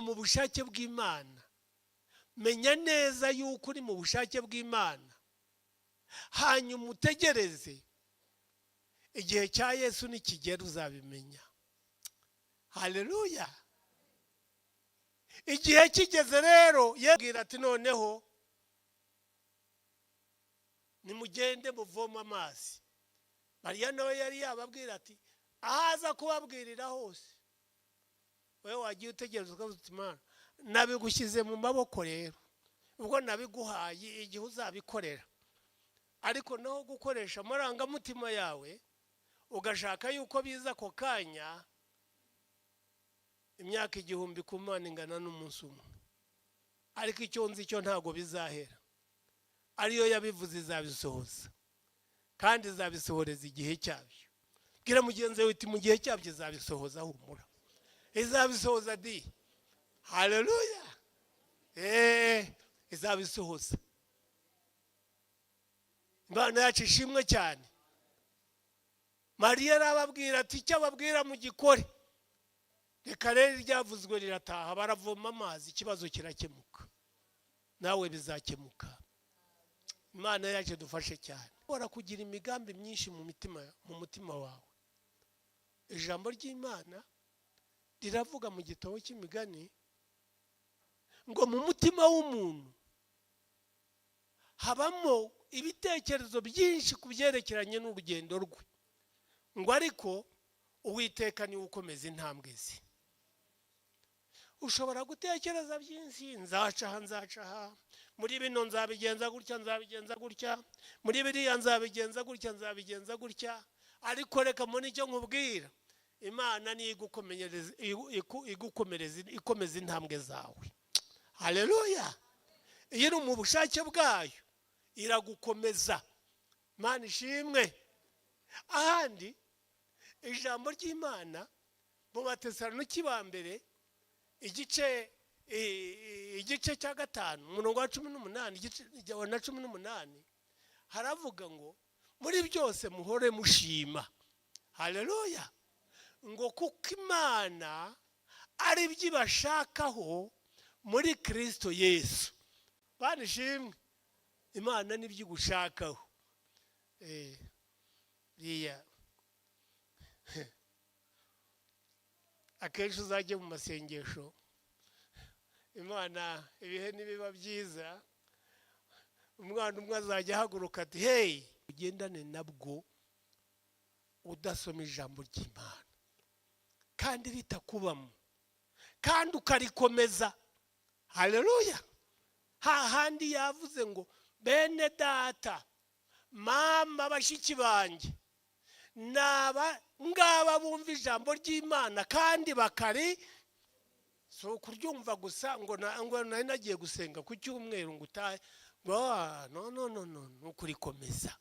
mu bushake bw'Imana, menya neza yuko uri mu bushake bw'Imana, hanyuma utegereze igihe cya Yesu nikigera uzabimenya. Haleluya. Igihe kigeze rero yabwira ati noneho nimugende muvoma amazi. Mariya nawe yari yababwira ati ahaza kubabwirira hose wewe wagiye utegereza ukavuga uti Mana nabigushyize mu maboko rero, ubwo nabiguhaye igihe uzabikorera, ariko naho gukoresha amarangamutima yawe ugashaka yuko biza ako kanya, imyaka 1000 ku Mana ingana n'umunsi umwe. Ariko icyo nzi cyo ntago bizahera, ariyo yabivuze izabisohoza kandi izabisohoreza igihe cyabyo. Gira mugenzi we uti mu gihe cyabyo izabisohoza, humura izabisohoza di. Haleluya. Izabisohoza. Imana yacu ishimwe cyane. Mariya arababwira ati icyo ababwira mu gikore. Reka rero ryavuzwe rirataha, baravoma amazi, ikibazo kirakemuka, nawe bizakemuka. Imana yacu dufashe cyane. Ora kugira imigambi myinshi mu mutima wawe. Ijambo ry'Imana riravuga mu gitabo cy'imigani ngo mu mutima w'umuntu habamo ibitekerezo byinshi kubyerekeranye n'urugendo rwe, ngo ariko Uwiteka ni ukomeza intambwe ze. Ushobora gutekereza byinshi, nzacaha muri bino nzabigenza gutya, muri biriya nzabigenza gutya, ariko reka muri icyo nkubwira, Imana ni ikomeza intambwe zawe. Haleluya. Iyo uri mu bushake bwayo iragukomeza. Imana ishimwe. Ahandi ijambo ry'Imana mu Batesalonike ba mbere igice cya 5 umurongo wa 18 haravuga ngo muri byose muhore mushima. Haleluya. Ngo kuko Imana ari byibashakaho muri Kristo Yesu. Banishimwe. Imana ni byigushakaho. Riya akenshi uzajye mu masengesho, Imana ibihe nibiba byiza, umwana umwe azajya ahaguruka ati hey, ugendane nabwo udasoma ijambo ry'Imana kandi ritakubamo kandi ukarikomeza. Haleluya. Hahandi yavuze ngo bene data mama bashiki banjye ngaba bumva ijambo ry'Imana kandi bakari so kuryumva gusa ngo nari nagiye gusenga ku cyumweru ngo utahe, no kurikomeza.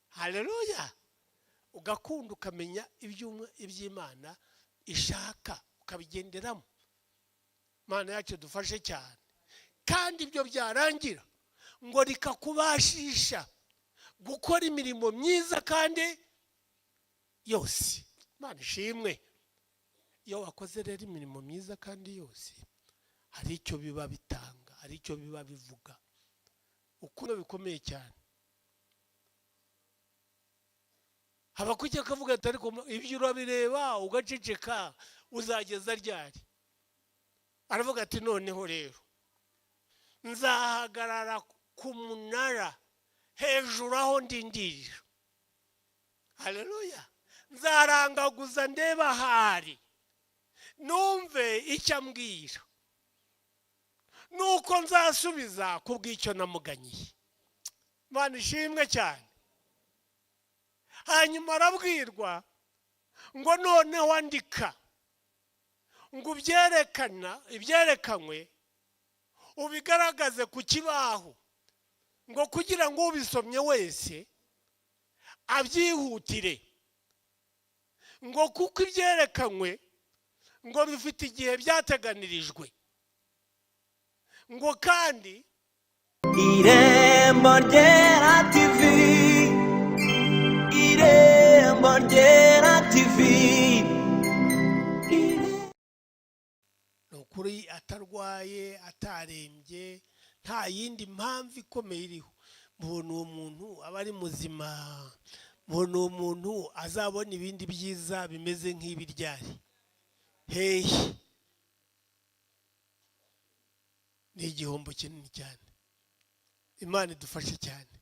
Haleluya. Ugakunda ukamenya iby'Imana ishaka ukabigenderamo. Imana yacu dufashe cyane. Kandi ibyo byarangira ngo rikakubashisha gukora imirimo myiza kandi yose. Imana ishimwe. Iyo wakoze rero imirimo myiza kandi yose, hari icyo biba bitanga, hari icyo biba bivuga, ukuntu bikomeye cyane. Haba kujya kavuga ati ariko ibyo urabireba ugaceceka uzageza ryari? Aravuga ati noneho rero nzahagarara ku munara hejuru aho ndindirira. Haleluya. Nzarangaguza ndeba hari numve icyo ambwira, nuko nzasubiza kubw'icyo namuganyiye. Imana ishimwe cyane. Hanyuma arabwirwa ngo noneho andika, ngo ibyerekanywe ubigaragaze ku kibaho, ngo kugira ngo ubisomye wese abyihutire, ngo kuko ibyerekanywe ngo bifite igihe byateganirijwe, ngo kandi Irembo Ryera TV, Irembo Ryera TV. by'ukuri atarwaye atarembye nta yindi mpamvu ikomeye iriho mbona uwo muntu aba ari muzima mbona uwo muntu azabona ibindi byiza bimeze nk'ibiryari hehe ni igihombo kinini cyane imana idufashe cyane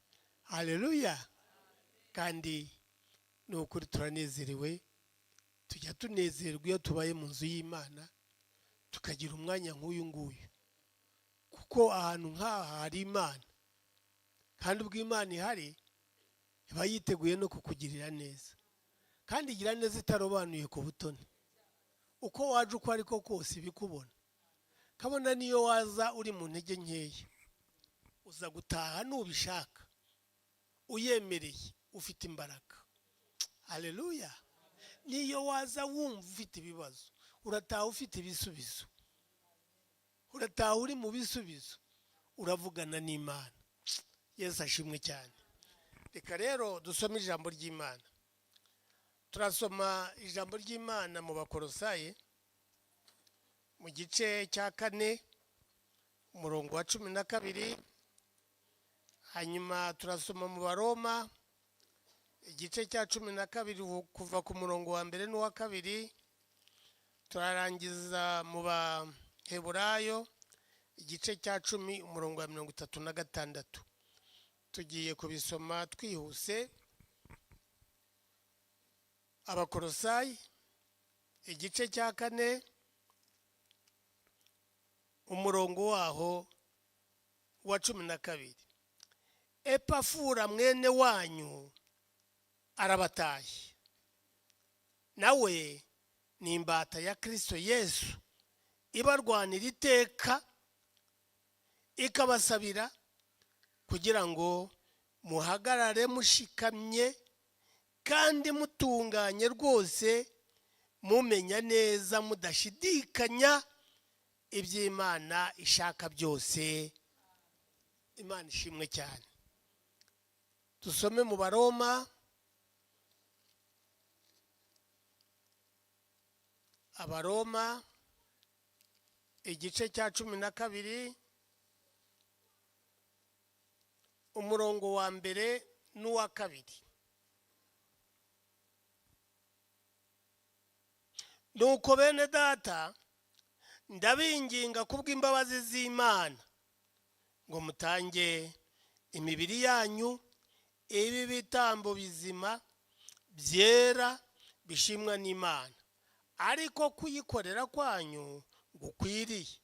haleluya kandi ni ukuri turanezerewe tujya tunezerwa iyo tubaye mu nzu y'Imana tukagira umwanya nk'uyu nguyu kuko ahantu nk'aha hari Imana kandi ubwo Imana ihari iba yiteguye no kukugirira neza kandi igira neza itarobanuye ku butoni uko waje uko ariko kose bikubona kabona niyo waza uri mu ntege nkeya uza gutaha nubishaka uyemereye ufite imbaraga haleluya niyo waza wumva ufite ibibazo urataha ufite ibisubizo urataha uri mu bisubizo uravugana n'Imana Yesu ashimwe cyane reka rero dusome ijambo ry'Imana turasoma ijambo ry'Imana mu Bakolosayi mu gice cya 4 umurongo wa 12 hanyuma turasoma mu Baroma igice cya 12 kuva ku murongo wa 1 n'uwa 2 turarangiza mu Baheburayo igice cya 10 umurongo wa 36 tugiye kubisoma twihuse Abakolosayi igice cya 4 umurongo waho wa 12 Epafura mwene wanyu arabataye nawe ni imbata ya Kristo Yesu ibarwanira iteka ikabasabira kugira ngo muhagarare mushikamye kandi mutunganye rwose mumenya neza mudashidikanya iby'Imana ishaka byose Imana ishimwe cyane dusome mu Baroma Abaroma igice cya 12 umurongo wa 1 n'uwa 2 nuko bene data ndabinginga kubw'imbabazi z'Imana ngo mutange imibiri yanyu ibi bitambo bizima byera bishimwa n'Imana ariko kuyikorera kwanyu gukwiriye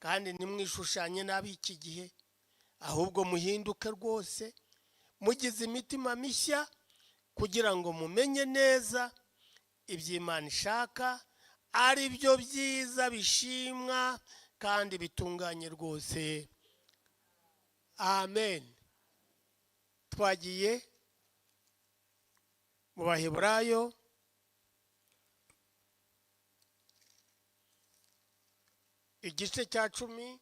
kandi nimwishushanye n'ab'iki gihe ahubwo muhinduke rwose mugize imitima mishya kugira ngo mumenye neza iby'Imana ishaka ari byo byiza bishimwa kandi bitunganye rwose amen twagiye mu Baheburayo igice cya 10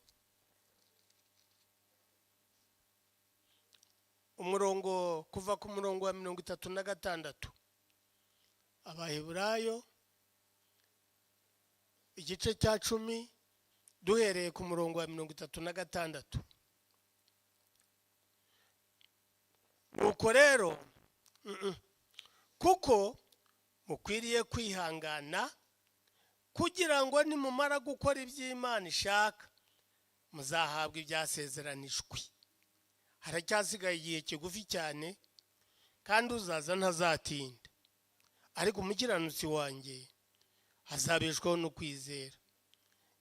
umurongo kuva ku murongo wa 36 Abaheburayo igice cya 10 duhereye ku murongo wa 36 nuko rero kuko mukwiriye kwihangana kugira ngo nimumara gukora iby'Imana ishaka muzahabwa ibyasezeranijwe haracyasigaye igihe kigufi cyane kandi uzaza ntazatinda ariko umukiranutsi wanjye azabeshwaho no kwizera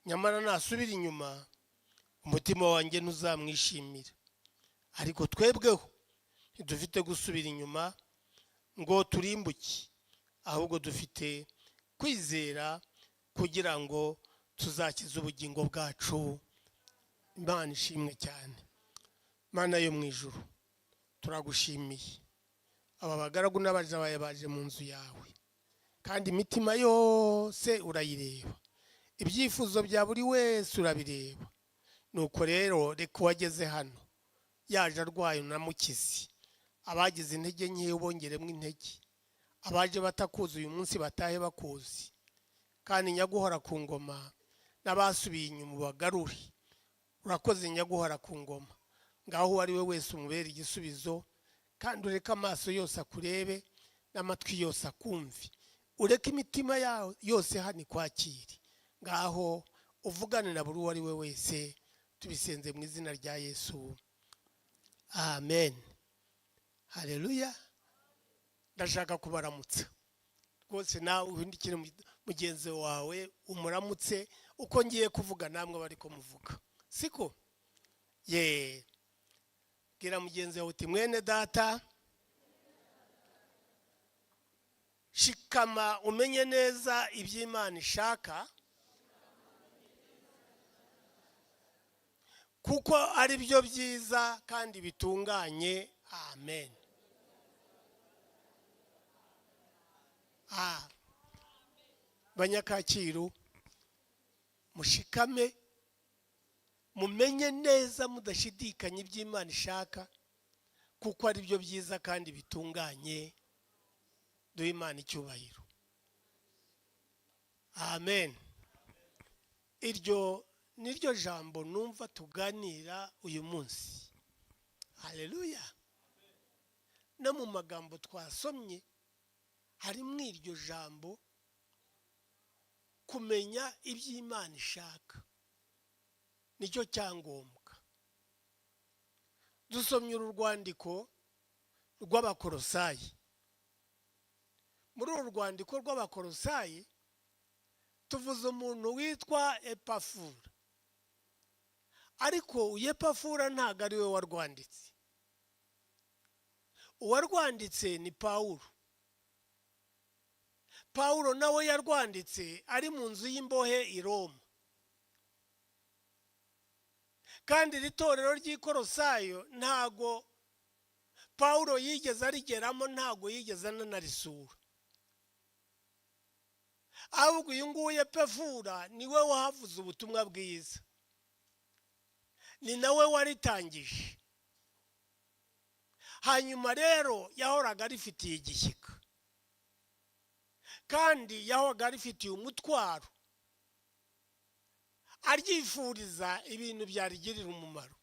nyamara nasubira inyuma umutima wanjye ntuzamwishimira ariko twebweho ntidufite gusubira inyuma ngo turimbuke ahubwo dufite kwizera kugira ngo tuzakize ubugingo bwacu Imana ishimwe cyane Mana yo mu ijuru turagushimiye aba bagaragu n'abaja bawe baje mu nzu yawe kandi imitima yose urayireba ibyifuzo bya buri wese urabireba nuko rero reka wageze hano yaje arwaye unamukize abagize intege nke ubongeremo intege abaje batakuzi uyu munsi batahe bakuzi kandi nyaguhora ku ngoma n'abasubiye inyuma bagarure. Urakoze nyaguhora ku ngoma. Ngaho ari we wese umubera igisubizo, kandi ureke amaso yose akurebe n'amatwi yose akumve. Ureke imitima yawe yose hani kwakira. Ngaho uvugane na buri uwo ari we wese, tubisenze mu izina rya Yesu. Amen. Haleluya. Ndashaka kubaramutsa. Rwose nawe uhindukire mugenzi wawe umuramutse uko ngiye kuvuga namwe bariko muvuga. Siko? Ye. Gira mugenzi wawe uti mwene data. Shikama umenye neza iby'Imana ishaka. Kuko ari byo byiza kandi bitunganye. Amen. Banyakaciro, mushikame mumenye neza mudashidikanya iby'Imana ishaka, kuko ari byo byiza kandi bitunganye. Duhe Imana icyubahiro. Amen. Iryo niryo jambo numva tuganira uyu munsi. Haleluya. No mu magambo twasomye harimo iryo jambo kumenya iby'Imana ishaka. Nicyo cyangombwa. Dusomye urwandiko rw'Abakolosayi. Muri uru rwandiko rw'Abakolosayi tuvuze umuntu witwa Epafura. Ariko Epafura ntago ari we warwanditse. Uwarwanditse ni Pawulo. Pawulo nawe yarwanditse ari mu nzu y'imbohe i Roma. Kandi itorero ry'Ikolosayo ntago Pawulo yigeze arigeramo, ntago yigeze anarisura. Ahubwo uyu nguyu Epafura niwe wahavuze ubutumwa bwiza. Ni nawe waritangije. Hanyuma rero yahoraga arifitiye igishyika. Kandi yahoraga arifitiye umutwaro. Aryifuriza ibintu byarigirira umumaro.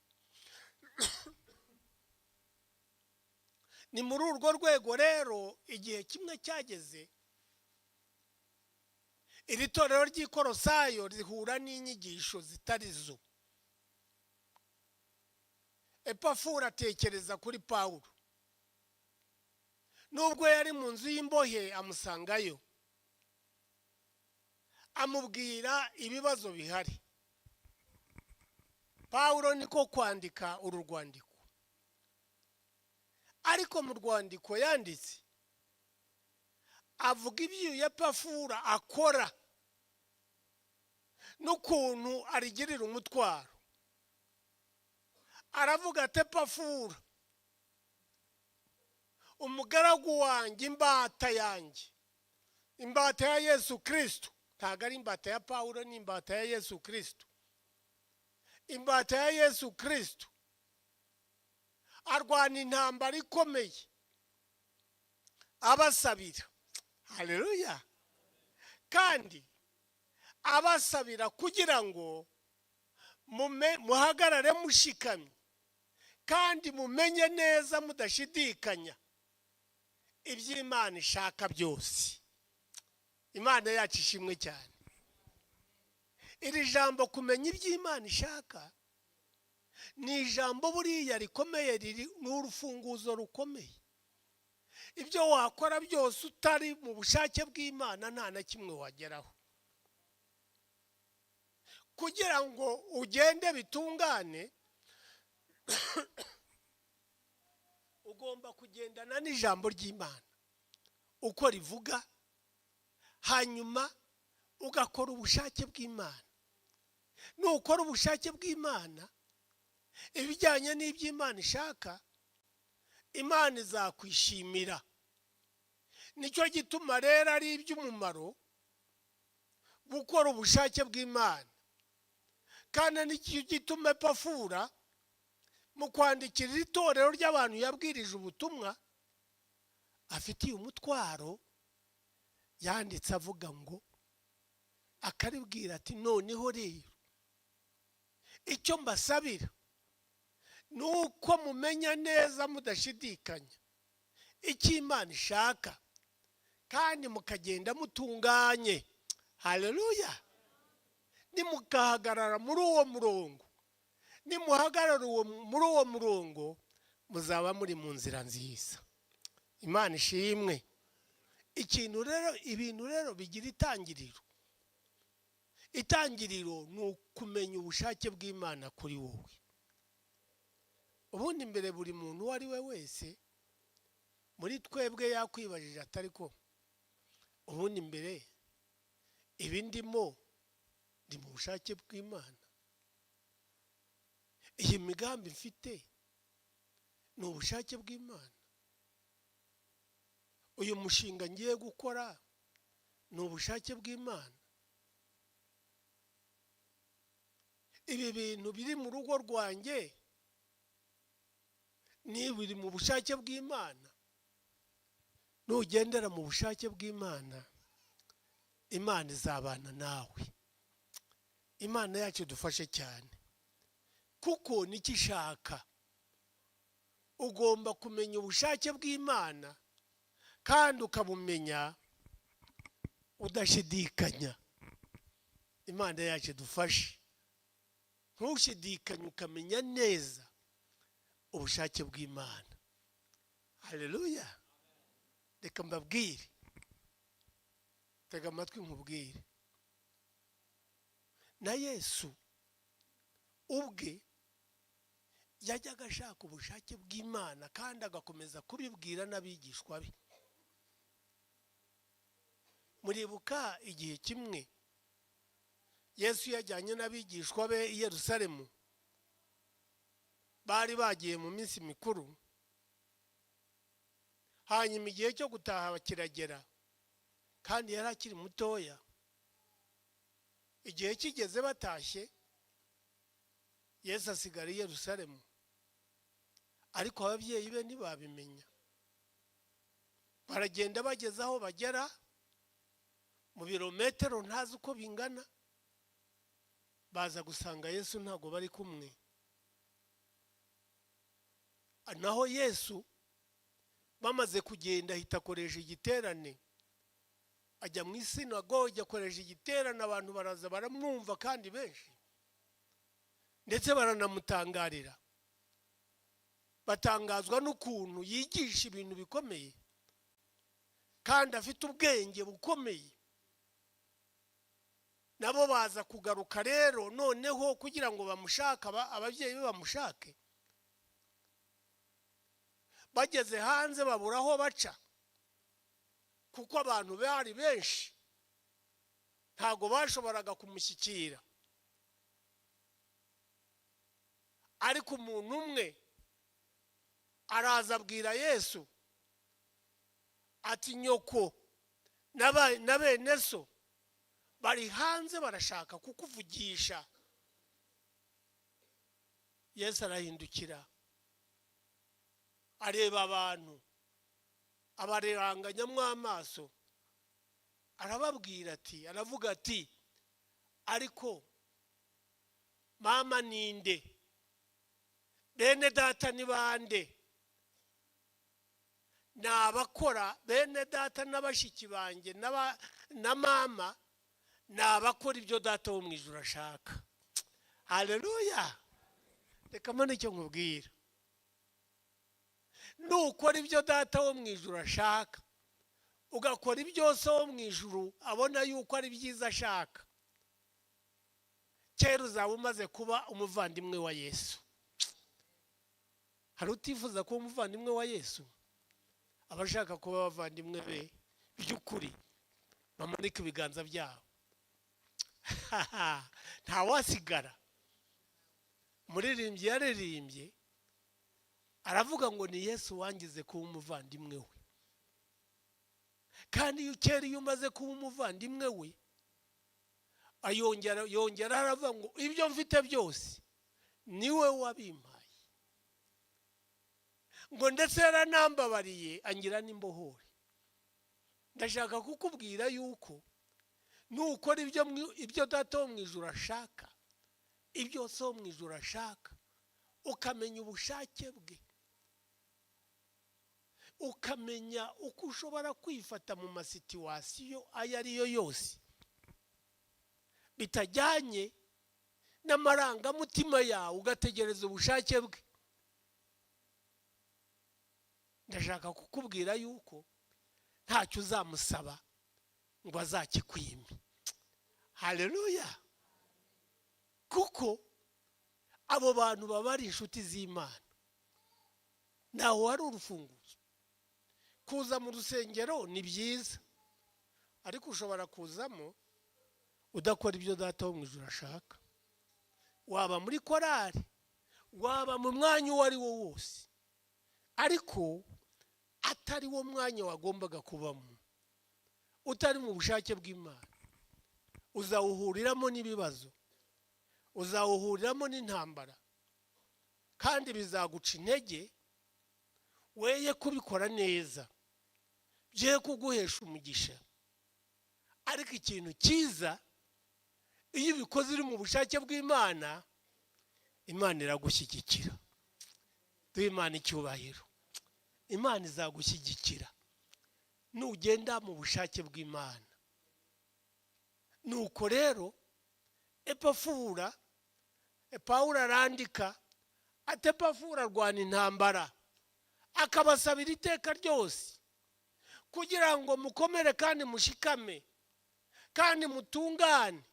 Ni muri urwo rwego rero igihe kimwe cyageze, iri torero ry'Ikolosayo rihura n'inyigisho zitari zo. Epafura atekereza kuri Pawulo. Nubwo yari mu nzu y'imbohe amusangayo, amubwira ibibazo bihari. Pawulo niko kwandika uru rwandiko. Ariko mu rwandiko yanditse avuga ibyo Epafura akora n'ukuntu arigirira umutwaro. Aravuga ati Epafura, umugaragu wanjye, imbata yanjye, imbata ya Yesu Kristo. Ntago ari imbata ya Pawulo, ni imbata ya Yesu Kristo. Imbata ya Yesu Kristo arwana intambara ikomeye abasabira. Haleluya. Kandi abasabira kugira ngo muhagarare mushikamye kandi mumenye neza mudashidikanya iby'Imana ishaka byose. Imana yacu ishimwe cyane. Iri jambo kumenya iby'Imana ishaka ni ijambo buriya rikomeye, riri n'urufunguzo rukomeye. Ibyo wakora byose utari mu bushake bw'Imana nta na kimwe wageraho. Kugira ngo ugende bitungane ugomba kugendana n'ijambo ry'Imana uko rivuga, hanyuma ugakora ubushake bw'Imana. Nukora ubushake bw'Imana, ibijyanye n'iby'Imana ishaka, Imana izakwishimira. Nicyo gituma rero ari iby'umumaro gukora ubushake bw'Imana. Kandi nicyo gituma Epafura mu kwandikira itorero ry'abantu yabwirije ubutumwa afitiye umutwaro, yanditse avuga ngo akaribwira ati noneho rero icyo mbasabira nuko mumenya neza mudashidikanya icyo Imana ishaka kandi mukagenda mutunganye. Haleluya. Nimukahagarara muri uwo murongo, nimuhagarara muri uwo murongo, muzaba muri mu nzira nziza. Imana ishimwe. Ibintu rero bigira itangiriro. Itangiriro ni ukumenya ubushake bw'Imana kuri wowe. Ubundi mbere buri muntu uwo ari we wese muri twebwe yakwibajije atari ko ubundi mbere ibi ndimo ndi mu bushake bw'Imana, iyi migambi mfite ni ubushake bw'Imana, uyu mushinga ngiye gukora ni ubushake bw'Imana, ibi bintu biri mu rugo rwanjye ni biri mu bushake bw'Imana. Nugendera mu bushake bw'Imana, Imana izabana nawe. Imana yacu dufashe cyane, kuko nicyo ishaka. Ugomba kumenya ubushake bw'Imana kandi ukabumenya udashidikanya. Imana yacu dufashe, ntushidikanye ukamenya neza ubushake bw'Imana. Haleluya. Reka mbabwire, tega amatwi nkubwire, na Yesu ubwe yajyaga ashaka ubushake bw'Imana kandi agakomeza kubibwira n'abigishwa be. Muribuka igihe kimwe Yesu yajyanye n'abigishwa be i Yerusalemu, bari bagiye mu minsi mikuru, hanyuma igihe cyo gutaha kiragera kandi yari akiri mutoya. Igihe kigeze batashye, Yesu asigara i Yerusalemu, ariko ababyeyi be ntibabimenya. Baragenda bageze aho bagera mu birometero ntazi uko bingana, baza gusanga Yesu ntago bari kumwe. Naho Yesu bamaze kugenda ahita akoresha igiterane, ajya mu isinagogi akoresha igiterane, abantu baraza baramwumva kandi benshi, ndetse baranamutangarira, batangazwa n'ukuntu yigisha ibintu bikomeye kandi afite ubwenge bukomeye. Nabo baza kugaruka rero noneho kugira ngo bamushake, ababyeyi be bamushake. Bageze hanze babura aho baca, kuko abantu bari benshi ntago bashoboraga kumushyikira. Ariko umuntu umwe araza abwira Yesu ati nyoko na bene so bari hanze barashaka kukuvugisha. Yesu arahindukira areba abantu, abaranganyamo amaso, arababwira ati, aravuga ati, ariko mama ninde, bene data ni bande? Nabakora bene data n'abashiki banjye na mama, nabakora ibyo data wo mu ijuru ashaka. Haleluya. Reka mbone icyo nkubwira, nukora ibyo data wo mu ijuru ashaka, ugakora ibyo so wo mu ijuru abona yuko ari byiza ashaka, kera uzaba umaze kuba umuvandimwe wa Yesu. Hari utifuza kuba umuvandimwe wa Yesu? Abashaka kuba abavandimwe be by'ukuri bamanike ibiganza byabo. Ntawasigara. Umuririmbyi yaririmbye aravuga ngo ni Yesu wangize kuba umuvandimwe we. Kandi iyo umaze kuba umuvandimwe we, yongera aravuga ngo ibyo mfite byose niwe wabimpaye, ngo ndetse yaranambabariye angira n'imbohore. Ndashaka kukubwira yuko nukora ibyo data wo mu ijuru ashaka, ibyo so wo mu ijuru ashaka, ukamenya ubushake bwe, ukamenya uko ushobora kwifata mu masituwasiyo ayo ariyo yose bitajyanye n'amarangamutima yawe, ugategereza ubushake bwe. Ndashaka kukubwira yuko ntacyo uzamusaba ngo azakikwime. Haleluya! Kuko abo bantu baba ari inshuti z'Imana. Naho wari urufunguzo. Kuza mu rusengero ni byiza, ariko ushobora kuzamo udakora ibyo data wo mu ijuru ashaka. Waba muri korari, waba mu mwanya uwo ari wo wose, ariko atari wo mwanya wagombaga kubamo, utari mu bushake bw'Imana, uzawuhuriramo n'ibibazo, uzawuhuriramo n'intambara, kandi bizaguca intege weye kubikora neza, bye kuguhesha umugisha. Ariko ikintu cyiza, iyo ubikoze uri mu bushake bw'Imana, Imana iragushyigikira. Duhe Imana icyubahiro. Imana izagushyigikira nugenda mu bushake bw'Imana. Nuko rero Pawulo arandika ati Epafura arwana intambara, akabasabira iteka ryose kugira ngo mukomere kandi mushikame kandi mutungane,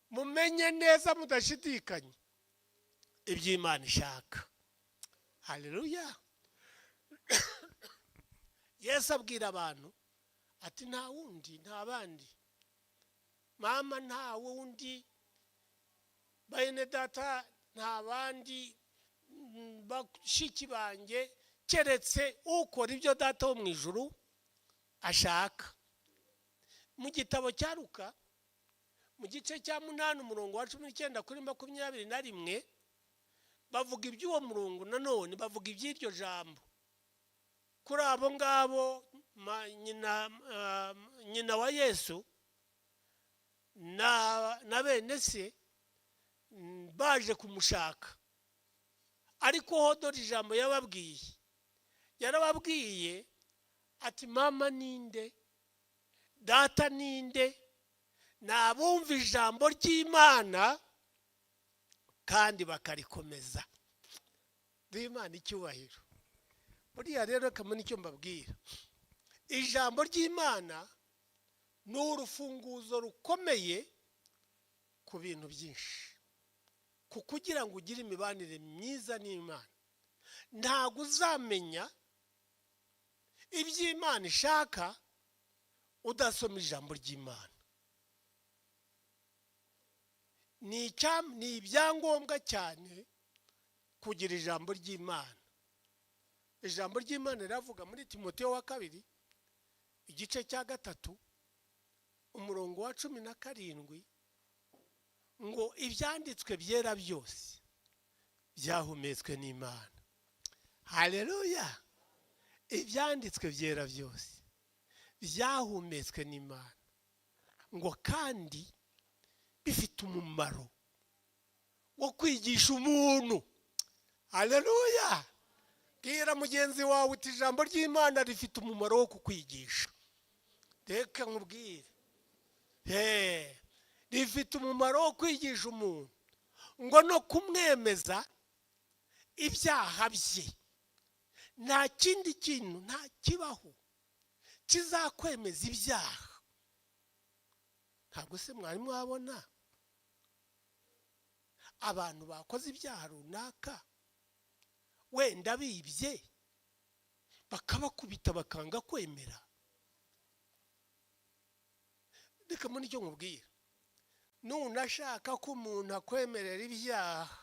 mumenye neza mudashidikanye iby'Imana ishaka. Haleluya! Yesu abwira abantu ati nta wundi, nta bandi mama, nta wundi bene data, nta bandi bashiki banjye keretse ukora ibyo data wo mu ijuru ashaka. Mu gitabo cya Luka mu gice cya 8 umurongo wa 19 kuri 21 bavuga iby'uwo murongo, nanone bavuga iby'iryo jambo kuri abo ngabo nyina wa Yesu na bene se baje kumushaka. Ariko hodora ijambo yarababwiye ati mama ninde, data ninde, nabumva ijambo ry'Imana kandi bakarikomeza. Duhe Imana icyubahiro. Buriya rero kamwe nicyo mbabwira, ijambo ry'Imana ni urufunguzo rukomeye ku bintu byinshi, kugira ngo ugire imibanire myiza n'Imana. Ntago uzamenya iby'Imana ishaka udasoma ijambo ry'Imana. Ni ibyangombwa cyane kugira ijambo ry'Imana. Ijambo ry'Imana riravuga muri Timoteyo wa 2 igice cya 3 umurongo wa 17 ngo ibyanditswe byera byose byahumetswe n'Imana. Haleluya! Ibyanditswe byera byose byahumetswe n'Imana, ngo kandi bifite umumaro wo kwigisha umuntu. Haleluya! Bwira mugenzi wawe uti ijambo ry'Imana rifite umumaro wo kukwigisha. Reka nkubwire, rifite umumaro wo kwigisha umuntu, ngo no kumwemeza ibyaha bye. Nta kindi kintu, nta kibaho kizakwemeza ibyaha. Ntabwo se mwari mwabona abantu bakoze ibyaha runaka, wenda bibye bakabakubita bakanga kwemera? Reka muri cyo nkubwira, nunashaka ko umuntu akwemerera ibyaha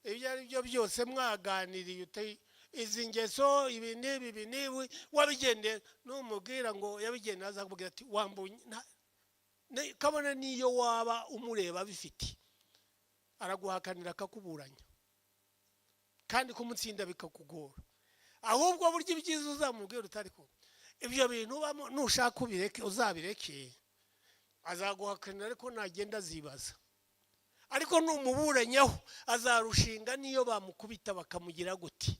ibyo ari byo byose mwaganiriye uti izi ngeso ibi n'ibi wabigendeye, numubwira ngo yabigendeye azakubwira ati wambunye. Kabone niyo waba umureba bifite, araguhakanira akakuburanya kandi kumutsinda bikakugora. Ahubwo buryo ibyiza uzamubwira utari ko ibyo bintu ubamo, nushaka ubireke uzabireke, azaguhakanira ariko nagenda azibaza, ariko numuburanyaho azarushinga niyo bamukubita bakamugira guti,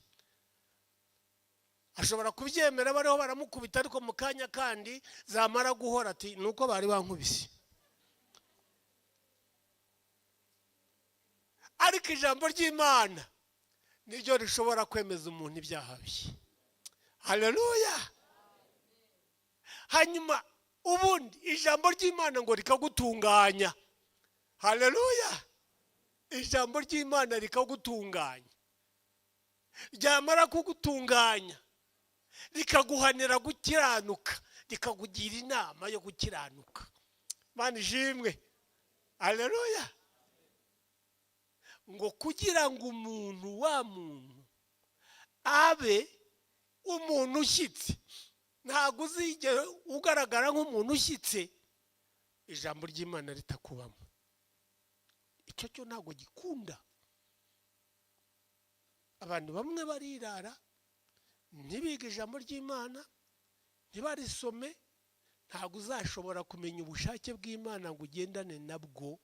ashobora kubyemera bariho baramukubita ariko mu kanya kandi zamara guhora ati nuko bari bankubise. Ariko ijambo ry'Imana niryo rishobora kwemeza umuntu ibyaha bye. Haleluya. Hanyuma ubundi ijambo ry'Imana ngo rikagutunganya. Haleluya. Ijambo ry'Imana rikagutunganya, ryamara kugutunganya rikaguhanira gukiranuka, rikakugira inama yo gukiranuka. Mana ishimwe. Haleluya. Ngo kugira ngo umuntu wa muntu abe umuntu ushyitse, ntabwo uzigera ugaragara nk'umuntu ushyitse ijambo ry'Imana ritakubamo. Icyo cyo ntabwo gikunda. Abantu bamwe barirara ntibiga ijambo ry'Imana, ntibarisome, ntabwo uzashobora kumenya ubushake bw'Imana ngo ugendane nabwo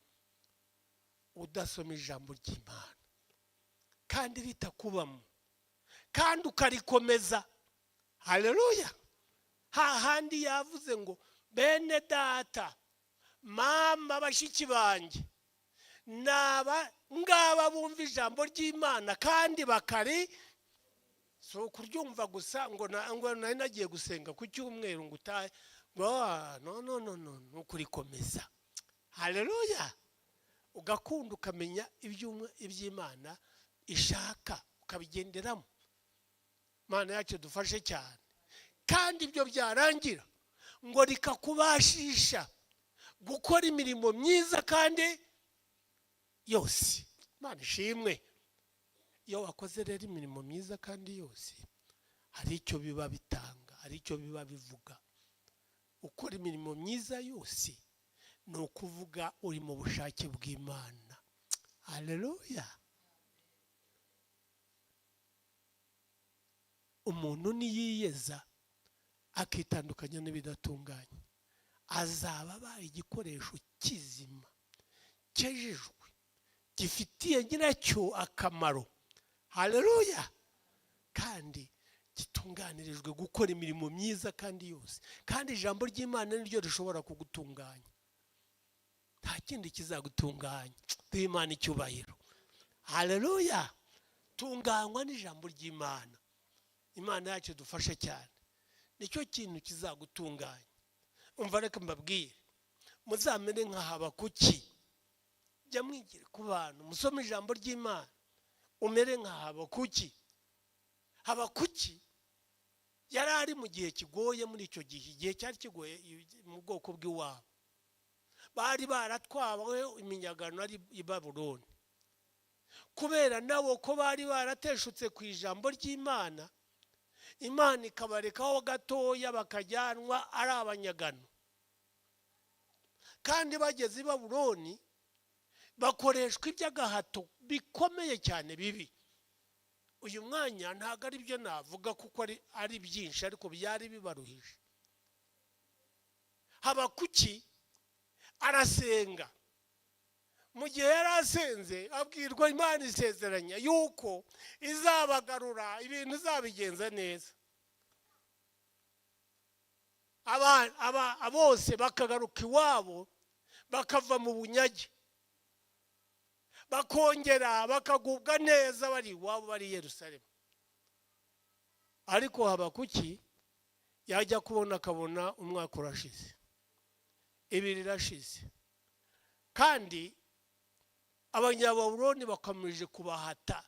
udasoma ijambo ry'Imana kandi ritakubamo kandi ukarikomeza. Haleluya. Hahandi yavuze ngo bene data mama bashiki banjye naba ngaba bumva ijambo ry'Imana kandi bakari so kuryumva gusa ngo nari nagiye gusenga ku cyumweru ngo utahe no kurikomeza. Haleluya. Ugakunda ukamenya iby'Imana ishaka ukabigenderamo. Mana yacu dufashe cyane. Kandi ibyo byarangira ngo rikakubashisha gukora imirimo myiza kandi yose. Mana ishimwe. Iyo wakoze rero imirimo myiza kandi yose, hari icyo biba bitanga, hari icyo biba bivuga. Ukora imirimo myiza yose ni ukuvuga uri mu bushake bw'Imana. Haleluya. Umuntu niyiyeza akitandukanya n'ibidatunganye, azaba abaye igikoresho kizima cyejejwe gifitiye nyiracyo akamaro. Haleluya. Kandi gitunganirijwe gukora imirimo myiza kandi yose. Kandi ijambo ry'Imana niryo rishobora kugutunganya, nta kindi kizagutunganya. Duhe Imana icyubahiro. Haleluya. Tunganywa n'ijambo ry'Imana. Imana yacu dufashe cyane, nicyo kintu kizagutunganya. Umva reka mbabwire, muzamere nka Habakuki. Jya mwigire ku bantu, musome ijambo ry'Imana, umere nka Habakuki. Habakuki yari ari mu gihe kigoye. Muri icyo gihe, igihe cyari kigoye mu bwoko bw'iwabo, bari baratwawe iminyagano ari i Babuloni. Kubera nabo ko bari barateshutse ku ijambo ry'Imana, Imana ikabarekaho gatoya bakajyanwa ari abanyagano. Kandi bageze i Babuloni bakoreshwa iby'agahato bikomeye cyane bibi. Uyu mwanya ntabwo ari byo navuga kuko ari byinshi, ariko byari bibaruhije. Habakuki arasenga. Mu gihe yari asenze abwirwa Imana isezeranya yuko izabagarura, ibintu izabigenza neza. Bose bakagaruka iwabo, bakava mu bunyage, bakongera bakagubwa neza bari iwabo, bari i Yerusalemu. Ariko Habakuki yajya kubona akabona umwaka urashize, ibiri irashize, kandi Abanyababuloni bakomeje kubahata,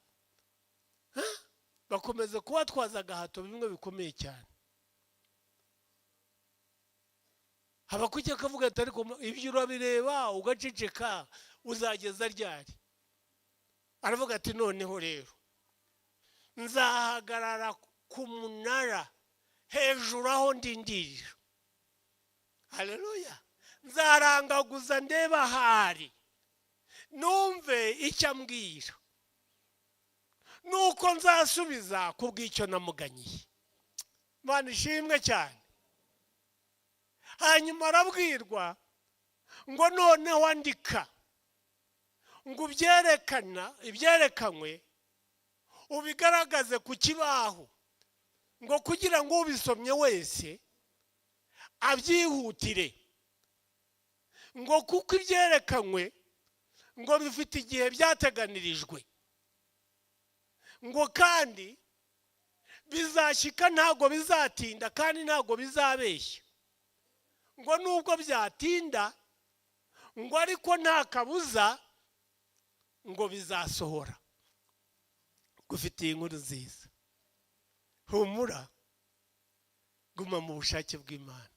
bakomeza kubatwaza agahato bimwe bikomeye cyane. Habakuki akavuga ati ariko ibyo urabireba ugaceceka uzageza ryari? Aravuga ati noneho rero nzahagarara ku munara hejuru aho ndindirira. Haleluya. Nzarangaguza ndeba hari numve icyo ambwira, nuko nzasubiza kubw'icyo namuganyiye. Imana ishimwe cyane. Hanyuma arabwirwa ngo noneho andika ngo ibyerekanywe ubigaragaze ku kibaho ngo kugira ngo ubisomye wese abyihutire ngo kuko ibyerekanywe ngo bifite igihe byateganirijwe ngo kandi bizashyika ntago bizatinda kandi ntago bizabeshya ngo nubwo byatinda ngo ariko nta kabuza ngo bizasohora. Gufitiye inkuru nziza, humura, guma mu bushake bw'Imana.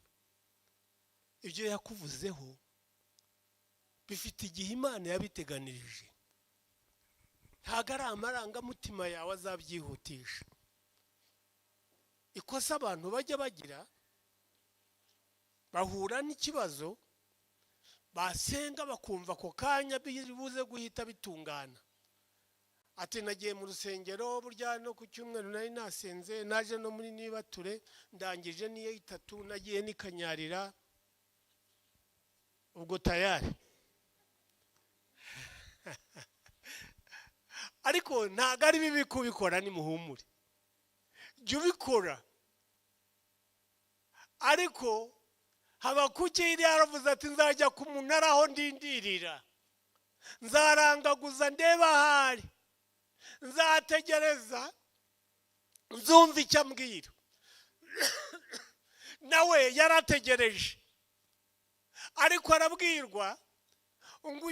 Ibyo yakuvuzeho bifite igihe Imana yabiteganirije, ntago ari amarangamutima yawe azabyihutisha. Ikosa abantu bajya bagira, bahura n'ikibazo, basenga bakumva ko kanya bibuze guhita bitungana. Ati nagiye mu rusengero burya no ku cyumweru nari nasenze, naje no muri nibature, ndangije niye 3, nagiye nikanyarira, ubwo tayari. Ariko ntago ari bibi kubikora, ni muhumure, jya ubikora. Ariko Habakuki yaravuze ati nzajya ku munara aho ndindirira, nzarangaguza ndeba ahari, nzategereza nzumva icyo ambwira. Nawe yarategereje, ariko arabwirwa ngo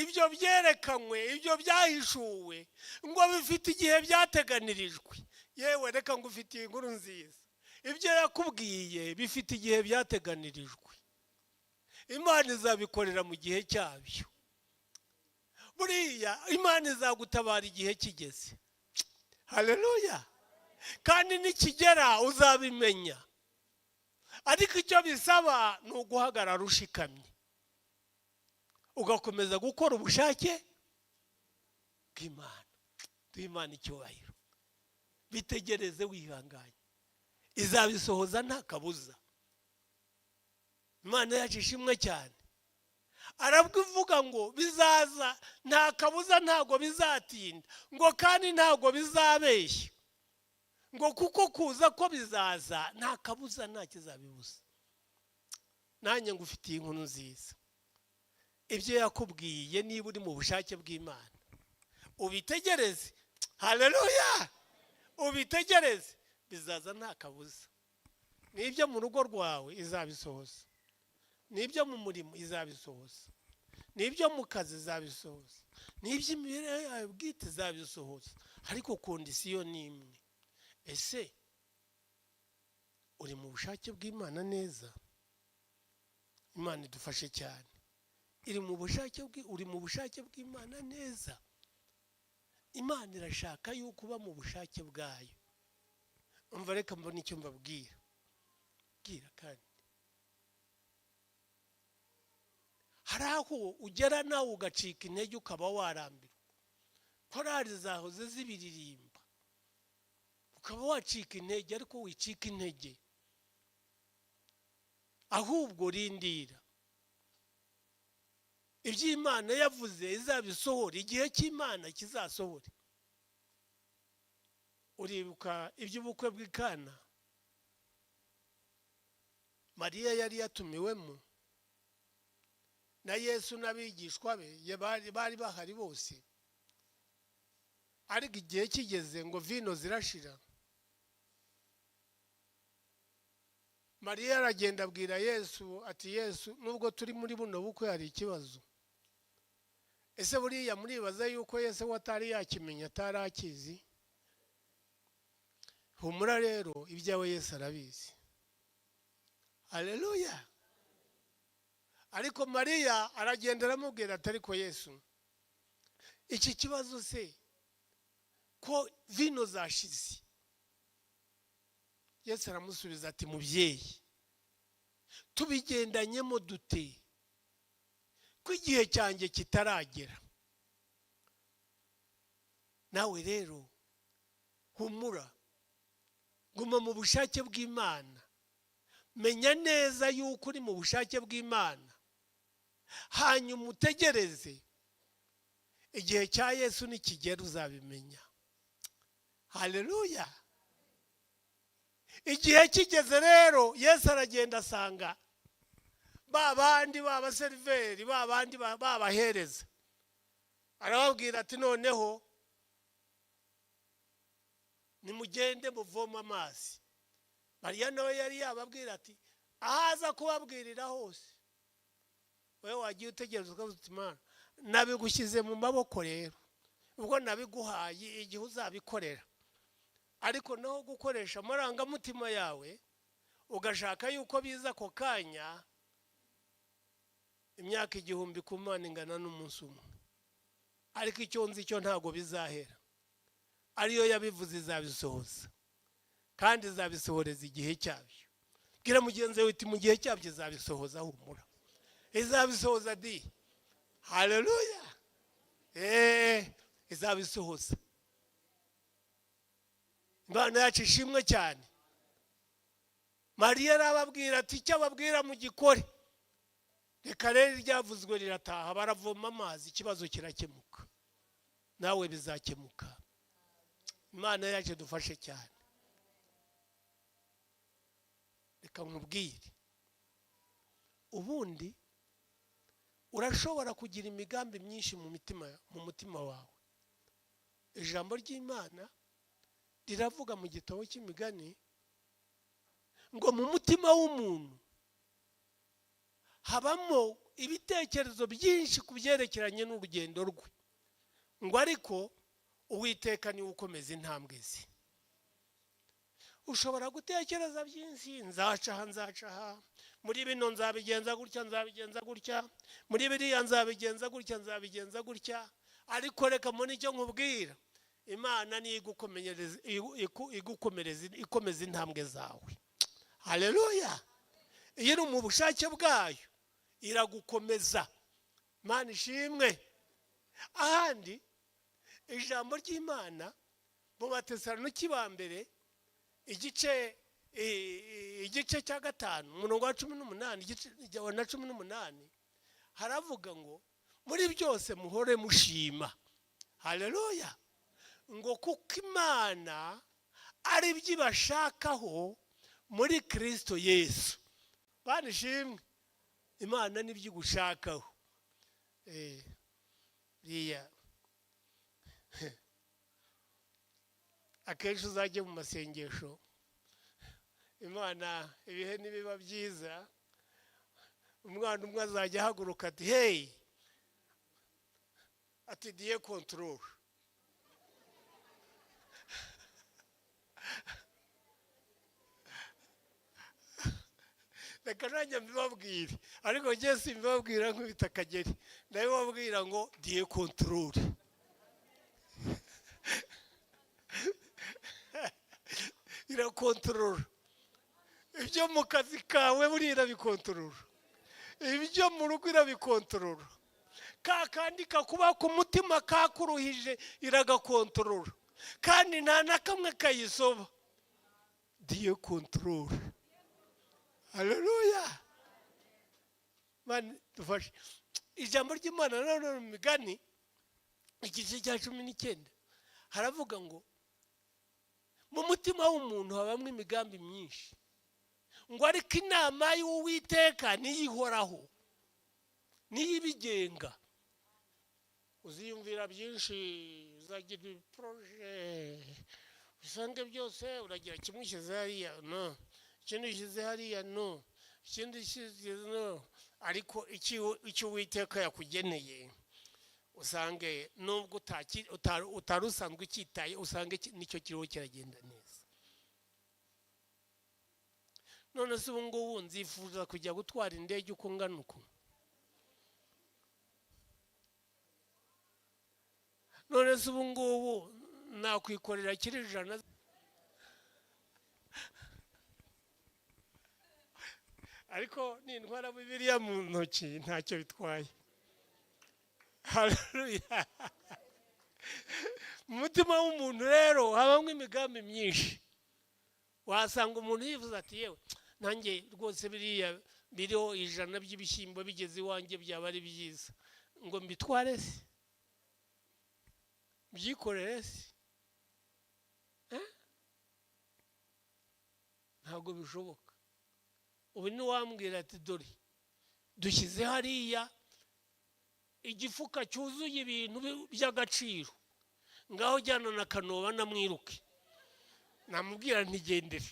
ibyo byerekanywe, ibyo byahishuwe ngo bifite igihe byateganirijwe. Yewe reka ngufitiye inkuru nziza, ibyo yakubwiye bifite igihe byateganirijwe. Imana izabikorera mu gihe cyabyo. Buriya Imana izagutabara igihe kigeze. Haleluya. Kandi nikigera uzabimenya. Ariko icyo bisaba ni uguhagarara ushikamye, ugakomeza gukora ubushake bw'Imana. Duhimana icyubahiro. Bitegereze wihanganye, izabisohoza nta kabuza. Imana yacu ishimwe cyane. Arabwivuga ngo bizaza nta kabuza, ntago bizatinda, ngo kandi ntago bizabeshya, ngo kuko kuza ko bizaza nta kabuza, nta kizabibuza. Nanjye ngufitiye inkuru nziza. Ibyo yakubwiye niba uri mu bushake bw'Imana, ubitegereze. Haleluya. Ubitegereze, bizaza nta kabuza. Nibyo mu rugo rwawe izabisohoza, nibyo mu murimo izabisohoza, nibyo mu kazi izabisohoza, nibyo imibereho yawe bwite izabisohoza. Ariko kondisiyo ni imwe. Ese uri mu bushake bw'Imana neza? Imana idufashe cyane. Uri mu bushake bw'Imana neza? Imana irashaka yuko uba mu bushake bwayo. Umva reka mbona icyo mbabwira. Bwira kandi. Hari aho ugera nawe ugacika intege ukaba warambirwa. Korali zahoze zibiririmba, ukaba wacika intege, ariko wicika intege. Ahubwo rindira. Iby'Imana yavuze izabisohora, igihe cy'Imana kizasohore. Uribuka iby'ubukwe bw'Ikana Mariya yari yatumiwemo, na Yesu n'abigishwa be bari bahari bose. Ariko igihe kigeze ngo vino zirashira. Mariya aragenda abwira Yesu ati, Yesu, nubwo turi muri buno bukwe hari ikibazo. Ese buriya muribaza yuko Yesu watari yakimenya, atarakizi? Humura rero, ibyawe Yesu arabizi. Haleluya. Ariko Mariya aragenda aramubwira ati, ariko Yesu, iki kibazo se ko vino zashize? Yesu aramusubiza ati, mubyeyi, tubigendanyemo dute ko igihe cyanjye kitaragera? Nawe rero humura, guma mu bushake bw'Imana. Menya neza yuko uri mu bushake bw'Imana. hanyuma utegereze igihe cya Yesu nikigera uzabimenya. Haleluya. Igihe kigeze rero Yesu aragenda asanga babandi babaseriveri babandi babahereza, arababwira ati noneho nimugende muvoma amazi. Mariya nawe yari yababwira ati ahaza kubabwirira hose wewe wagiye utegereza ukavuga uti Mana nabigushyize mu maboko rero, ubwo nabiguhaye igihe uzabikorera, ariko naho gukoresha amarangamutima yawe ugashaka yuko biza ako kanya, imyaka 1000 ku Mana ingana n'umunsi umwe. Ariko icyo nzi cyo ntago bizahera, ariyo yabivuze izabisohoza kandi izabisohoreza igihe cyabyo. Gira mugenzi we uti mu gihe cyabyo izabisohoza, humura izabisohoza di. Haleluya. Izabisohoza. Imana yacu ishimwe cyane. Mariya arababwira ati icyo ababwira mu gikore. Reka rero ryavuzwe rirataha, baravoma amazi, ikibazo kirakemuka, nawe bizakemuka. Imana yacu dufashe cyane. Reka nkubwire, ubundi urashobora kugira imigambi myinshi mu mutima wawe. Ijambo ry'Imana riravuga mu gitabo cy'imigani ngo mu mutima w'umuntu habamo ibitekerezo byinshi kubyerekeranye n'urugendo rwe, ngo ariko Uwiteka niwe ukomeza intambwe ze. Ushobora gutekereza byinshi, nzacaha muri bino nzabigenza gutya, muri biriya nzabigenza gutya, ariko reka mbone icyo nkubwira, Imana ni ikomeza intambwe zawe. Haleluya. Iyo uri mu bushake bwayo iragukomeza. Imana ishimwe. Ahandi ijambo ry'Imana mu Batesalonike ba mbere igice cya 5 umurongo wa 18 igice wa 18 haravuga ngo muri byose muhore mushima. Haleluya. Ngo kuko Imana ari byibashakaho muri Kristo Yesu. Bana ishimwe. Imana ni byigushakaho. Riya akenshi uzajye mu masengesho, Imana ibihe nibiba byiza, umwana umwe azajya haguruka ati hey, ati diye control. Reka nanjye mbibabwire, ariko njye simbibabwira nk'ubita Akageri, ndabibabwira ngo diye control. Irakontorora. Ibyo mu kazi kawe buri irabikontorora, ibyo mu rugo irabikontorora, kandi kakuba ku mutima kakuruhije iragakontorora, kandi nta na kamwe kayisoba. Diye control. Haleluya. Mani dufashe. Ijambo ry'Imana rero mu migani igice cya 19 haravuga ngo mu mutima w'umuntu habamwe imigambi myinshi, ngo ariko inama y'Uwiteka niyihoraho niyibigenga. Uziyumvira byinshi, uzagira projet, usange byose uragira kimwe ushyize hariya no, ikindi ushyize hariya no, ikindi ushyize no, ariko icyo Uwiteka yakugeneye usange nubwo utarusanzwe ukitaye, usange nicyo kiriho kiragenda neza. None se ubu ngubu nzifuza kujya gutwara indege uko ngana uko? None se ubu ngubu nakwikorera kiri 100? Ariko nintwara Bibiliya mu ntoki ntacyo bitwaye. Haleluya. Mutima w'umuntu rero habamwe imigambi myinshi. Wasanga umuntu yifuza ati yewe nanjye rwose biriya biriho 100 by'ibishyimbo bigeze iwanjye byaba ari byiza ngo mbitware se byikorere se ntabwo bishoboka. ubu ni wambwira ati dore dushyize hariya igifuka cyuzuye ibintu by'agaciro ngaho jyana na Kanoba namwiruke namubwira ntigendere.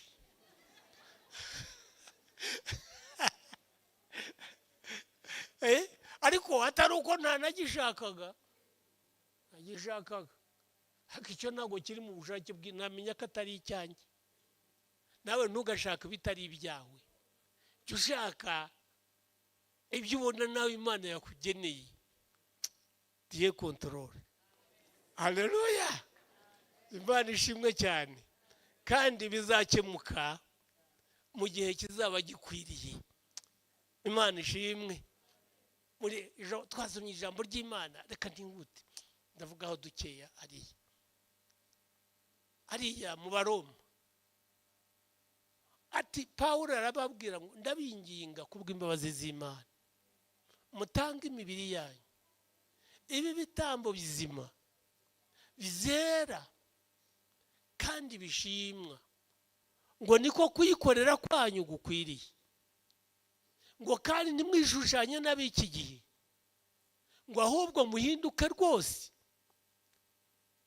ariko atari uko ntanagishakaga ariko icyo ntabwo kiri mu bushake namenya ko atari icyanjye. nawe ntugashaka bitari ibyawe, jya ushaka ibyo ubona nawe Imana yakugeneye. diye kontorore. haleluya, Imana ishimwe cyane, kandi bizakemuka mu gihe kizaba gikwiriye. Imana ishimwe. muri twasomye ijambo ry'Imana, reka ntingute ndavugaho dukeya ariya mu Baroma. ati Pawulo arababwira ngo ndabinginga kubw'imbabazi z'Imana mutange imibiri yanyu ibi bitambo bizima bizera kandi bishimwa, ngo niko kuyikorera kwanyu gukwiriye. ngo kandi ntimwishushanye n'ab'iki gihe, ngo ahubwo muhinduke rwose,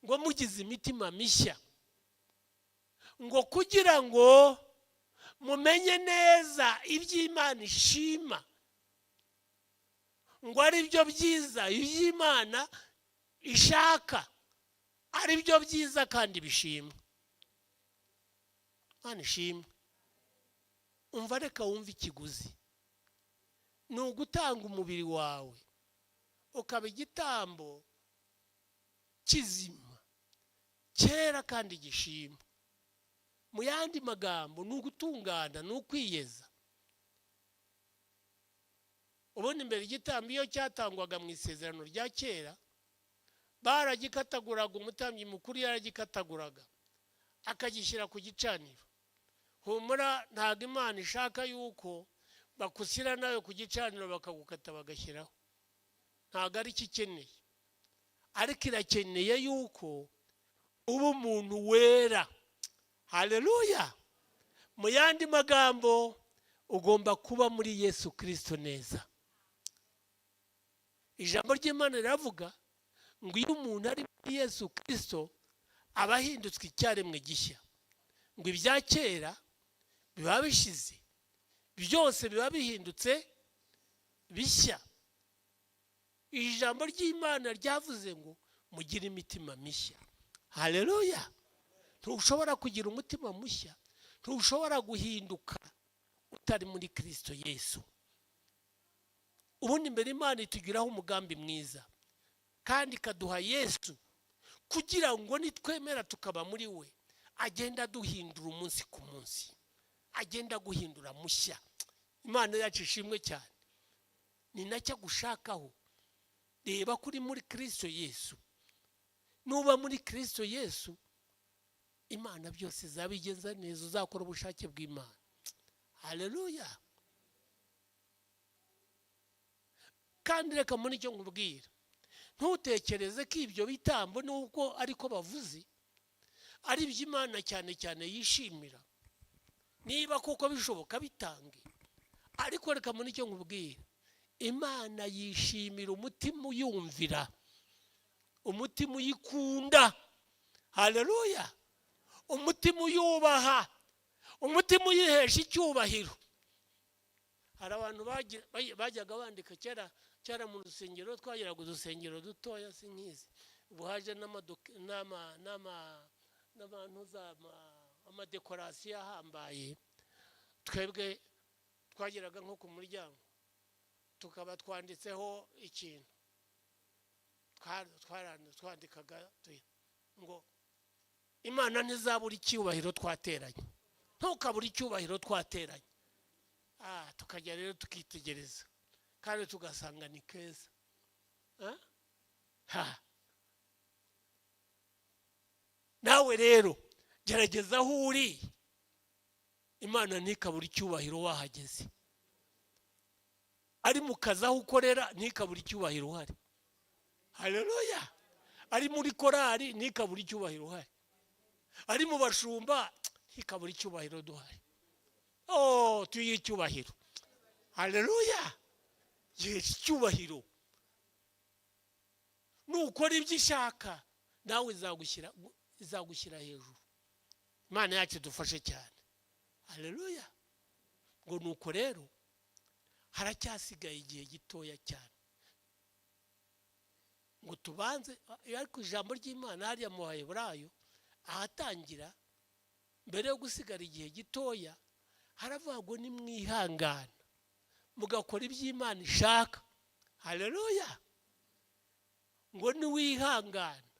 ngo mugize imitima mishya, ngo kugira ngo mumenye neza iby'Imana ishima, ngo ari byo byiza iby'Imana ishaka, ari byo byiza kandi bishimwa. Imana ishimwe. umva reka wumve ikiguzi ni ugutanga umubiri wawe ukaba igitambo kizima cyera kandi gishima. mu yandi magambo ni ugutungana, ni ukwiyeza. ubundi mbere igitambo iyo cyatangwaga mu isezerano rya kera baragikataguraga, umutambyi mukuru yaragikataguraga akagishyira ku gicaniro. humura ntabwo Imana ishaka yuko bakushyira nawe ku gicaniro bakagukata bagashyiraho, ntabwo ari kikeneye, ariko irakeneye yuko uba umuntu wera. haleluya. mu yandi magambo ugomba kuba muri Yesu Kristo neza. ijambo ry'Imana riravuga ngo iyo umuntu ari muri Yesu Kristo aba ahindutswe icyaremwe gishya, ngo ibya kera biba bishize, byose biba bihindutse bishya. ijambo ry'Imana ryavuze ngo mugire imitima mishya. haleluya. ntushobora kugira umutima mushya, ntushobora guhinduka utari muri Kristo Yesu. ubundi mbere Imana itugiraho umugambi mwiza kandi ikaduha Yesu kugira ngo nitwemera tukaba muri we agenda duhindura umunsi ku munsi, agenda guhindura mushya. Imana yacu ishimwe cyane. ni nacyo gushakaho. reba kuri muri Kristo Yesu. nuba muri Kristo Yesu Imana byose zabigenza neza, uzakora ubushake bw'Imana. haleluya. kandi reka muri icyo nkubwira, ntutekereze ko ibyo bitambo nubwo ariko bavuze ari iby'Imana cyane cyane yishimira. niba kuko bishoboka bitange, ariko reka muri icyo nkubwira, Imana yishimira umutima uyumvira, umutima uyikunda. haleluya. umutima uyubaha, umutima uyihesha icyubahiro. hari abantu bajyaga bandika kera mu rusengero, twageraga udusengero dutoya sinkizi, ubu haje n'amadekorasiyo ahambaye. twebwe twageraga nko ku muryango tukaba twanditseho ikintu, twandikaga ngo Imana ntizabura icyubahiro twateranye, ntukabura icyubahiro twateranye. tukajya rero tukitegereza kandi tugasanga ni keza. nawe rero gerageza aho uri, Imana ntikabura icyubahiro wahageze. ari mu kazi aho ukorera ntikabura icyubahiro uhari. Haleluya. Ari muri korari ntikabura icyubahiro uhari. Ari mu bashumba ntikabura icyubahiro duhari. Oh, tuyihe icyubahiro. Haleluya. Icyubahiro. Nukora ibyo ishaka nawe izagushyira hejuru. Imana yacu dufashe cyane. Haleluya. Ngo nuko rero haracyasigaye igihe gitoya cyane ngo tubanze, ariko ijambo ry'Imana hariya mu Baheburayo ahatangira mbere yo gusigara igihe gitoya haravuga ngo nimwihangana mugakora iby'Imana ishaka. Haleluya. Ngo niwihangana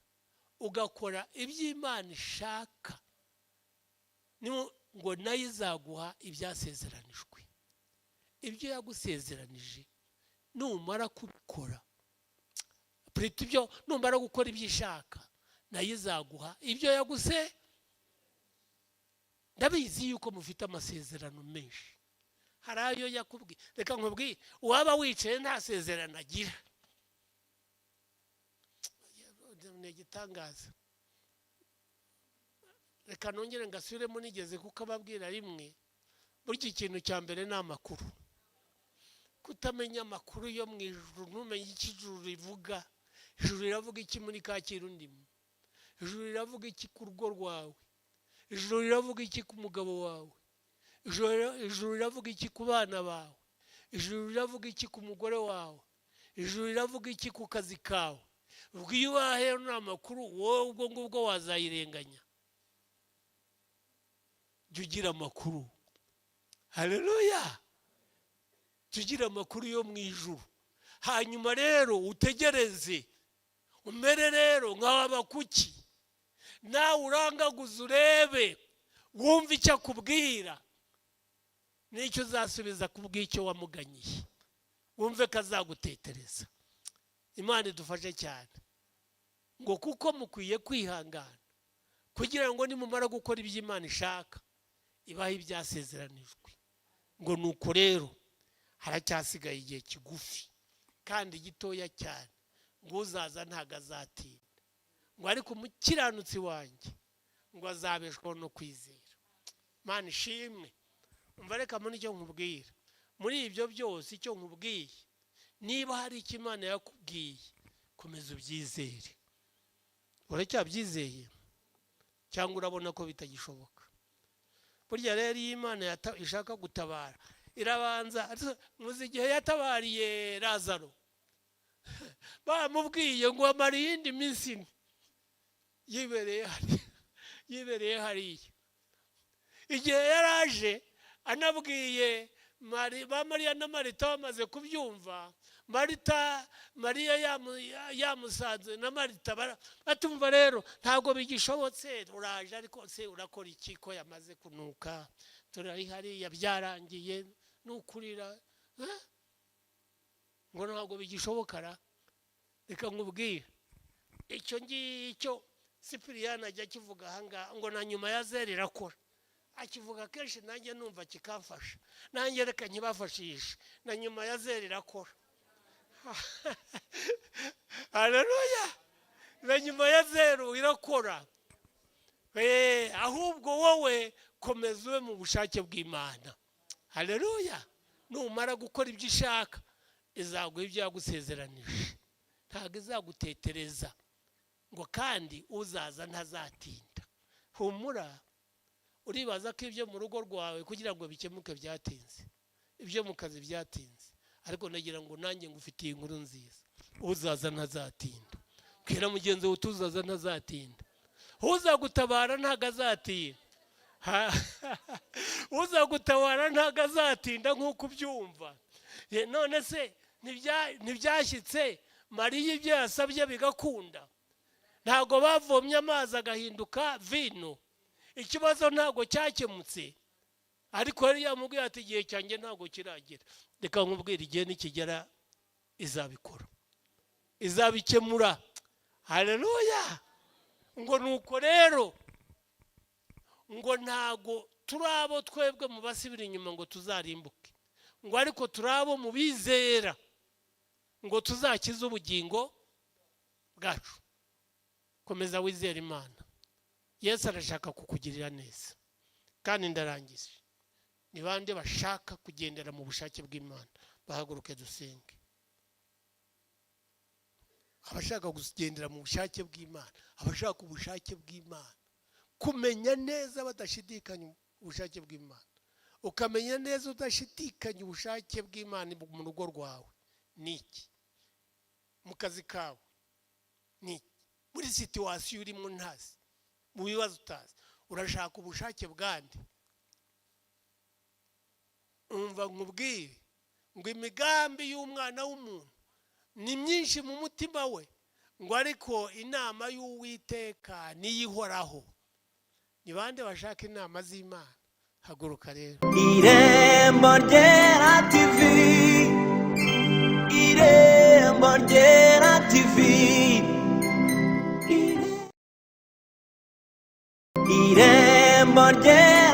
ugakora iby'Imana ishaka ngo nayo izaguha ibyasezeranijwe. Ibyo yagusezeranije numara kubikora, ibyo numara gukora ibyo ishaka nayo izaguha ibyo yaguse. Ndabizi yuko mufite amasezerano menshi. Hari ayo yakubwiye. Reka nkubwiye, waba wicaye nta sezerano agira. Ni igitangaza. Reka nongere ngasubiremo nigeze kuko ababwira rimwe, burya ikintu cya mbere ni amakuru. Kutamenya amakuru yo mu ijuru, ntumenye icyo ijuru rivuga. Ijuru riravuga iki muri Kacyiru ndimo? Ijuru riravuga iki ku rugo rwawe? Ijuru riravuga iki ku mugabo wawe? Ijuru riravuga iki ku bana bawe? Ijuru riravuga iki ku mugore wawe? Ijuru riravuga iki ku kazi kawe? Ubwo iyo wahewe n'amakuru wowe ubwo ngubwo wazayirenganya. Jya ugira amakuru. Haleluya. Jya ugira amakuru yo mu ijuru. Hanyuma rero utegereze, umere rero nk'abakuki, nawe urangaguza urebe, wumve icyo akubwira n'icyo uzasubiza kubw'icyo wamuganyiye, wumve ko azagutetereza. Imana idufashe cyane. Ngo kuko mukwiye kwihangana kugira ngo nimumara gukora ibyo Imana ishaka ibahe ibyasezeranijwe. Ngo nuko rero haracyasigaye igihe kigufi kandi gitoya cyane, ngo uzaza ntago azatinda. Ngo ariko umukiranutsi wanjye ngo azabeshwaho no kwizera. Imana ishimwe. Umva reka muri icyo nkubwira, muri ibyo byose icyo nkubwiye, niba hari icyo Imana yakubwiye komeza ubyizere. Uracyabyizeye cyangwa urabona ko bitagishoboka? Burya rero iyo Imana ishaka gutabara irabanza. Muzi igihe yatabariye Lazaro, bamubwiye ngo amara iyindi minsi ine yibereye hariya. Igihe yaraje anabwiye ba Mariya na Marita bamaze kubyumva, Mariya yamusanze na Marita batumva rero ntabwo bigishobotse, uraje ariko se urakora iki ko yamaze kunuka, turari hariya byarangiye nukurira. Ngo ntabwo bigishobokara. Reka nkubwire, icyo ngicyo Sipiriyani ajya kivuga ahangaha ngo na nyuma ya zeri irakora. Akivuga kenshi nanjye numva kikamfasha, nanjye reka nkibafashishe, na nyuma ya zeri irakora. Haleluya. Na nyuma ya zeru irakora. Ahubwo wowe komeza ube mu bushake bw'Imana. Haleluya. Numara gukora ibyo ishaka izaguha ibyo yagusezeranije, ntabwo izagutetereza. Ngo kandi uzaza ntazatinda. Humura. Uribaza ko ibyo mu rugo rwawe kugira ngo bikemuke byatinze, ibyo mu kazi byatinze, ariko nagira ngo nanjye ngufitiye inkuru nziza. Uzaza ntazatinda. Bwira mugenzi wawe uzaza ntazatinda. Uzagutabara ntago azatinda. Uzagutabara ntago azatinda nk'uko ubyumva. None se ntibyashyitse Mariya ibyo yasabye bigakunda? Ntago bavomye amazi agahinduka vino? Ikibazo ntago cyakemutse, ariko yari yamubwiye ati igihe cyanjye ntago kiragera. Reka nkubwire, igihe nikigera izabikora, izabikemura. Haleluya. Ngo nuko rero ngo ntago turabo twebwe mu basibira inyuma ngo tuzarimbuke. ngo ariko turabo mu bizera ngo tuzakize ubugingo bwacu. Komeza wizera Imana. Yesu arashaka kukugirira neza. Kandi ndarangije. Ni bande bashaka kugendera mu bushake bw'Imana? Bahaguruke dusenge. Abashaka kugendera mu bushake bw'Imana, abashaka ubushake bw'Imana, kumenya neza badashidikanya ubushake bw'Imana, ukamenya neza udashidikanya ubushake bw'Imana mu rugo rwawe niki, mu kazi kawe niki, muri situation urimo ntazi, mu bibazo utazi, urashaka ubushake bwande. Umva nkubwire ngo imigambi y'umwana w'umuntu ni myinshi mu mutima we, ngo ariko inama y'Uwiteka niyihoraho. Ni bande bashaka inama z'Imana? Haguruka rero. Irembo ryera TV, Irembo ryera TV, Irembo ryera